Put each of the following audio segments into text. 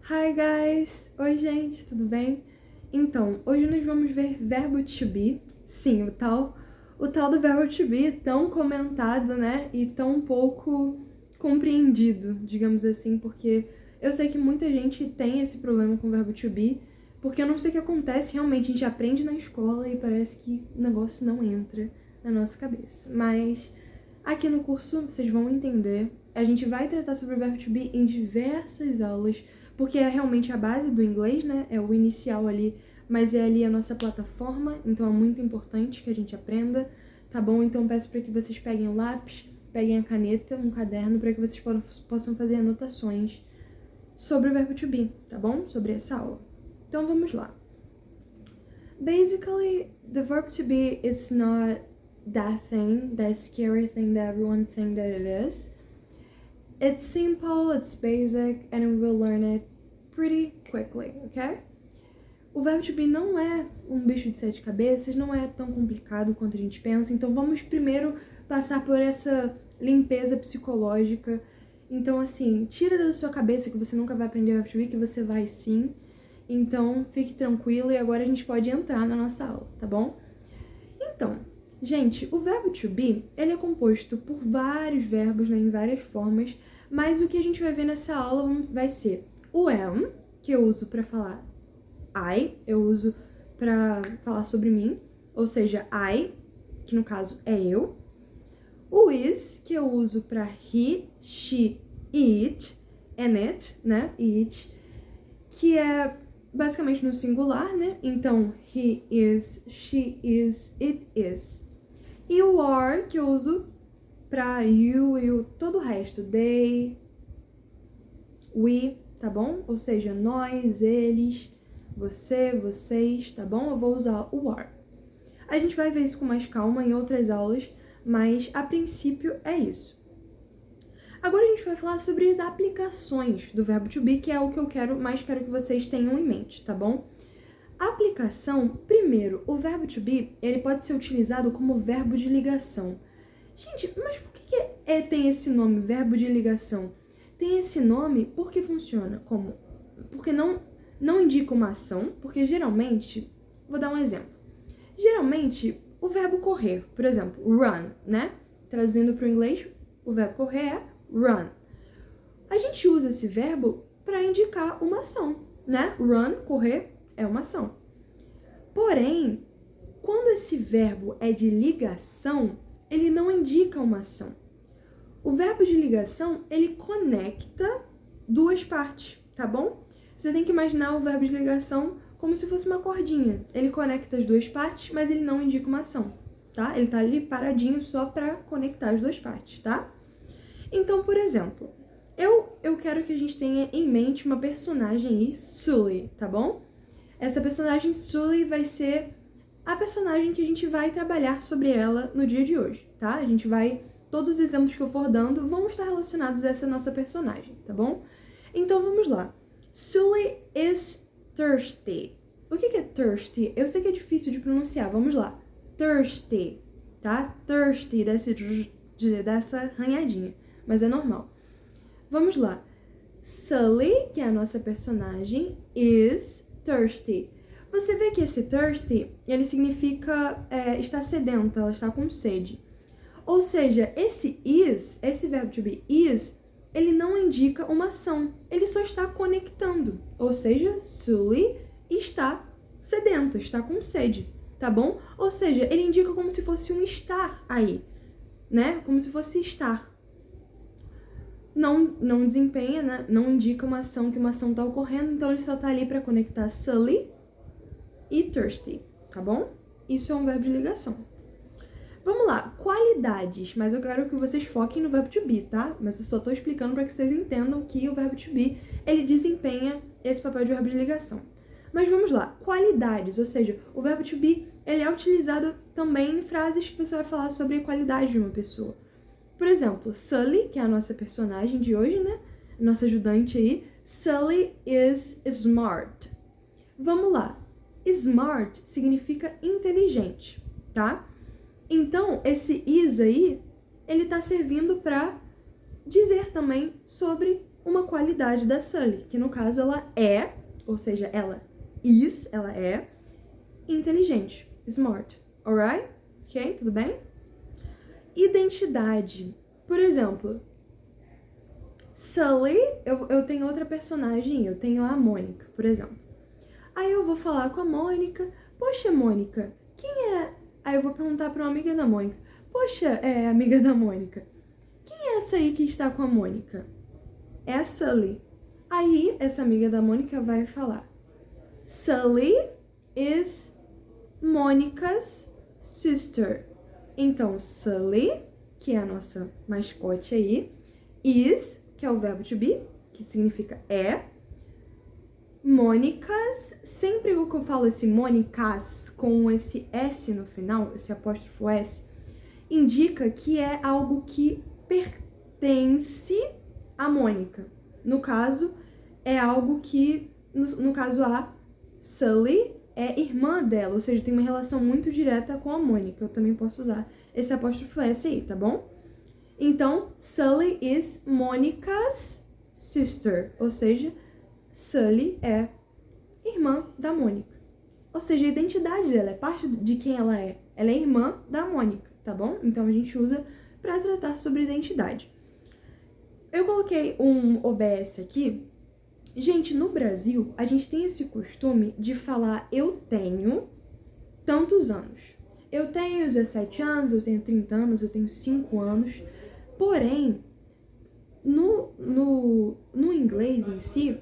Hi guys! Oi gente, tudo bem? Então, hoje nós vamos ver verbo to be. Sim, o tal do verbo to be tão comentado, né? E tão pouco compreendido, digamos assim, porque eu sei que muita gente tem esse problema com o verbo to be, porque eu não sei o que acontece, realmente a gente aprende na escola e parece que o negócio não entra na nossa cabeça. Mas aqui no curso vocês vão entender. A gente vai tratar sobre o verbo to be em diversas aulas, porque é realmente a base do inglês, né? É o inicial ali, mas é ali a nossa plataforma, então é muito importante que a gente aprenda, tá bom? Então peço para que vocês peguem o lápis, peguem a caneta, um caderno, para que vocês possam fazer anotações sobre o verbo to be, tá bom? Sobre essa aula. Então vamos lá. Basically, the verb to be is not that thing, that scary thing that everyone thinks that it is. It's simple, it's basic, and we will learn it pretty quickly, okay? O verbo to be não é um bicho de sete cabeças, não é tão complicado quanto a gente pensa, então vamos primeiro passar por essa limpeza psicológica. Então, assim, tira da sua cabeça que você nunca vai aprender o verbo to be, que você vai sim. Então, fique tranquilo e agora a gente pode entrar na nossa aula, tá bom? Então, gente, o verbo to be, ele é composto por vários verbos, né, em várias formas, mas o que a gente vai ver nessa aula vai ser o am, que eu uso para falar eu uso para falar sobre mim, ou seja, I, que no caso é eu. O is, que eu uso para he, she, it, and it, né, it, que é basicamente no singular, né? Então, he is, she is, it is. E o are, que eu uso pra you e todo o resto. They, we, tá bom? Ou seja, nós, eles, você, vocês, tá bom? Eu vou usar o are. A gente vai ver isso com mais calma em outras aulas, mas a princípio é isso. Agora a gente vai falar sobre as aplicações do verbo to be, que é o que eu mais quero que vocês tenham em mente, tá bom? Aplicação, primeiro, o verbo to be, ele pode ser utilizado como verbo de ligação. Gente, mas por que tem esse nome, verbo de ligação? Tem esse nome porque funciona como... Porque não indica uma ação, porque geralmente... Vou dar um exemplo. Geralmente, o verbo correr, por exemplo, run, né? Traduzindo para o inglês, o verbo correr é run. A gente usa esse verbo para indicar uma ação, né? Run, correr, é uma ação. Porém, quando esse verbo é de ligação, ele não indica uma ação. O verbo de ligação, ele conecta duas partes, tá bom? Você tem que imaginar o verbo de ligação como se fosse uma cordinha. Ele conecta as duas partes, mas ele não indica uma ação, tá? Ele tá ali paradinho só para conectar as duas partes, tá? Então, por exemplo, eu quero que a gente tenha em mente uma personagem aí, Sully, tá bom? Essa personagem Sully vai ser a personagem que a gente vai trabalhar sobre ela no dia de hoje, tá? Todos os exemplos que eu for dando vão estar relacionados a essa nossa personagem, tá bom? Então vamos lá. Sully is thirsty. O que é thirsty? Eu sei que é difícil de pronunciar, vamos lá. Thirsty, tá? Thirsty, dessa arranhadinha, mas é normal. Vamos lá. Sully, que é a nossa personagem, is thirsty. Você vê que esse thirsty, ele significa estar sedenta, ela está com sede. Ou seja, esse verbo to be is, ele não indica uma ação, ele só está conectando. Ou seja, Sully está sedenta, está com sede, tá bom? Ou seja, ele indica como se fosse um estar aí, né? Como se fosse estar. Não desempenha, né? Não indica uma ação, que uma ação está ocorrendo, então ele só está ali para conectar Sully e thirsty, tá bom? Isso é um verbo de ligação. Vamos lá, qualidades, mas eu quero que vocês foquem no verbo to be, tá? Mas eu só tô explicando para que vocês entendam que o verbo to be, ele desempenha esse papel de verbo de ligação. Mas vamos lá, qualidades, ou seja, o verbo to be, ele é utilizado também em frases que você vai falar sobre a qualidade de uma pessoa. Por exemplo, Sully, que é a nossa personagem de hoje, né? Nossa ajudante aí. Sully is smart. Vamos lá. Smart significa inteligente, tá? Então, esse is aí, ele tá servindo para dizer também sobre uma qualidade da Sully, que no caso ela é, ou seja, ela é inteligente, smart, alright? Ok? Tudo bem? Identidade. Por exemplo, Sully, eu tenho outra personagem, eu tenho a Mônica, por exemplo. Aí eu vou falar com a Mônica, poxa, Mônica, quem é... Aí eu vou perguntar pra uma amiga da Mônica, poxa, amiga da Mônica, quem é essa aí que está com a Mônica? É a Sully. Aí essa amiga da Mônica vai falar, Sully is Monica's sister. Então, Sully, que é a nossa mascote aí, is, que é o verbo to be, que significa é. Mônicas, sempre que eu falo esse Mônicas com esse S no final, esse apóstrofo S, indica que é algo que pertence a Mônica. No caso, é algo que, no caso, a Sully é irmã dela, ou seja, tem uma relação muito direta com a Mônica. Eu também posso usar esse apóstrofo S aí, tá bom? Então, Sully is Monica's sister, ou seja, Sully é irmã da Mônica. Ou seja, a identidade dela é parte de quem ela é. Ela é irmã da Mônica, tá bom? Então a gente usa para tratar sobre identidade. Eu coloquei um OBS aqui. Gente, no Brasil, a gente tem esse costume de falar eu tenho tantos anos. Eu tenho 17 anos, eu tenho 30 anos, eu tenho 5 anos. Porém, no inglês em si,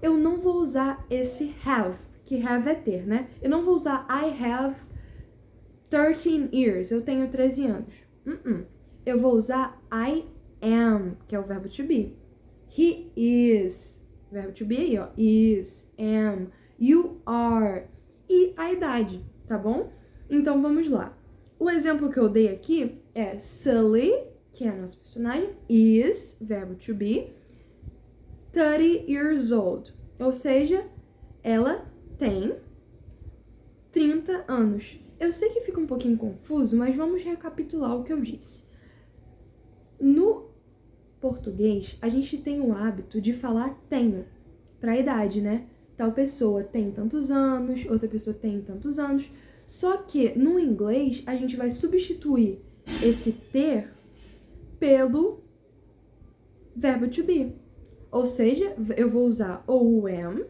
eu não vou usar esse have, que have é ter, né? Eu não vou usar I have 13 years, eu tenho 13 anos. Eu vou usar I am, que é o verbo to be. He is, verbo to be aí, ó. Is, am, you are. E a idade, tá bom? Então vamos lá. O exemplo que eu dei aqui é Sully, que é a nossa personagem, is, verbo to be, 30 years old. Ou seja, ela tem 30 anos. Eu sei que fica um pouquinho confuso, mas vamos recapitular o que eu disse. No português, a gente tem o hábito de falar tenho, para a idade, né? Tal pessoa tem tantos anos, outra pessoa tem tantos anos. Só que no inglês, a gente vai substituir esse ter pelo verbo to be. Ou seja, eu vou usar ou o am,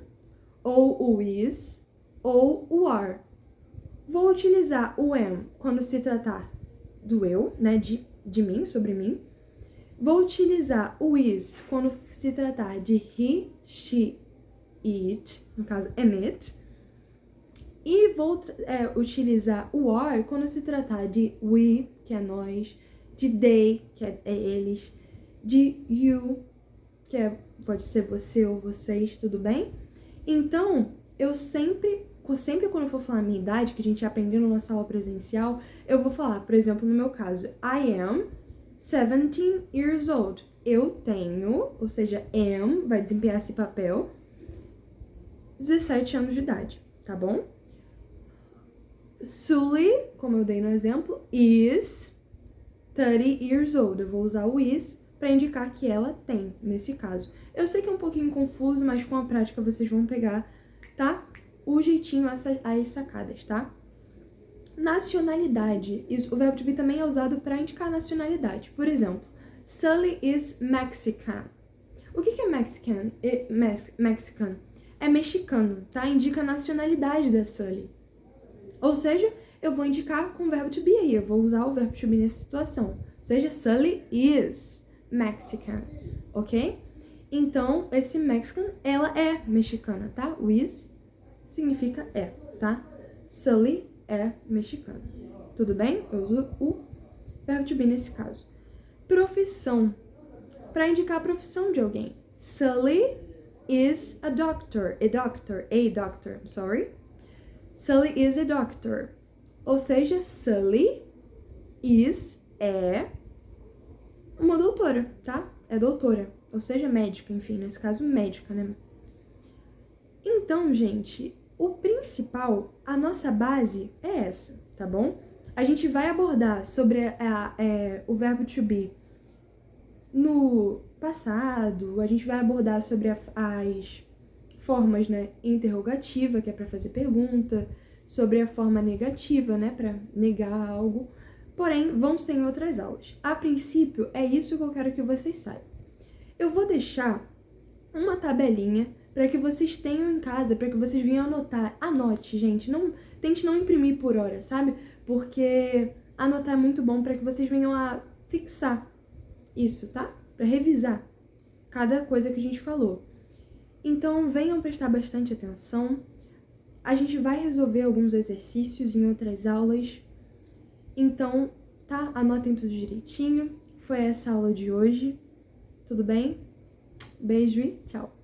ou o is, ou o are. Vou utilizar o am quando se tratar do eu, né, de mim, sobre mim. Vou utilizar o is quando se tratar de he, she, it, no caso, and it. E vou utilizar o are quando se tratar de we, que é nós, de they, que é eles, de you, que pode ser você ou vocês, tudo bem? Então, eu sempre quando eu for falar a minha idade, que a gente aprendeu na nossa aula presencial, eu vou falar, por exemplo, no meu caso, I am 17 years old. Eu tenho, ou seja, am, vai desempenhar esse papel, 17 anos de idade, tá bom? Sully, como eu dei no exemplo, is 30 years old. Eu vou usar o is para indicar que ela tem, nesse caso. Eu sei que é um pouquinho confuso, mas com a prática vocês vão pegar, tá? O jeitinho, as sacadas, tá? Nacionalidade. O verbo to be também é usado para indicar nacionalidade. Por exemplo, Sully is Mexican. O que é Mexican? Mexican é mexicano, tá? Indica a nacionalidade da Sully. Ou seja, eu vou indicar com o verbo to be aí. Eu vou usar o verbo to be nessa situação. Ou seja, Sully is Mexican, ok? Então, esse Mexican, ela é mexicana, tá? O is significa é, tá? Sully é mexicana. Tudo bem? Eu uso o verbo to be nesse caso. Profissão. Para indicar a profissão de alguém. Sully is a doctor. A doctor. I'm sorry. Sully is a doctor. Ou seja, Sully é uma doutora, tá? É doutora. Ou seja, médica, enfim, nesse caso, médica, né? Então, gente, o principal, a nossa base é essa, tá bom? A gente vai abordar sobre o verbo to be passado, a gente vai abordar sobre as formas, né, interrogativa, que é para fazer pergunta, sobre a forma negativa, né, para negar algo. Porém, vão ser em outras aulas. A princípio, é isso que eu quero que vocês saibam. Eu vou deixar uma tabelinha para que vocês tenham em casa, para que vocês venham anotar. Anote, gente, tente não imprimir por hora, sabe? Porque anotar é muito bom para que vocês venham a fixar isso, tá? Para revisar cada coisa que a gente falou. Então, venham prestar bastante atenção. A gente vai resolver alguns exercícios em outras aulas. Então, tá? Anotem tudo direitinho. Foi essa a aula de hoje. Tudo bem? Beijo e tchau!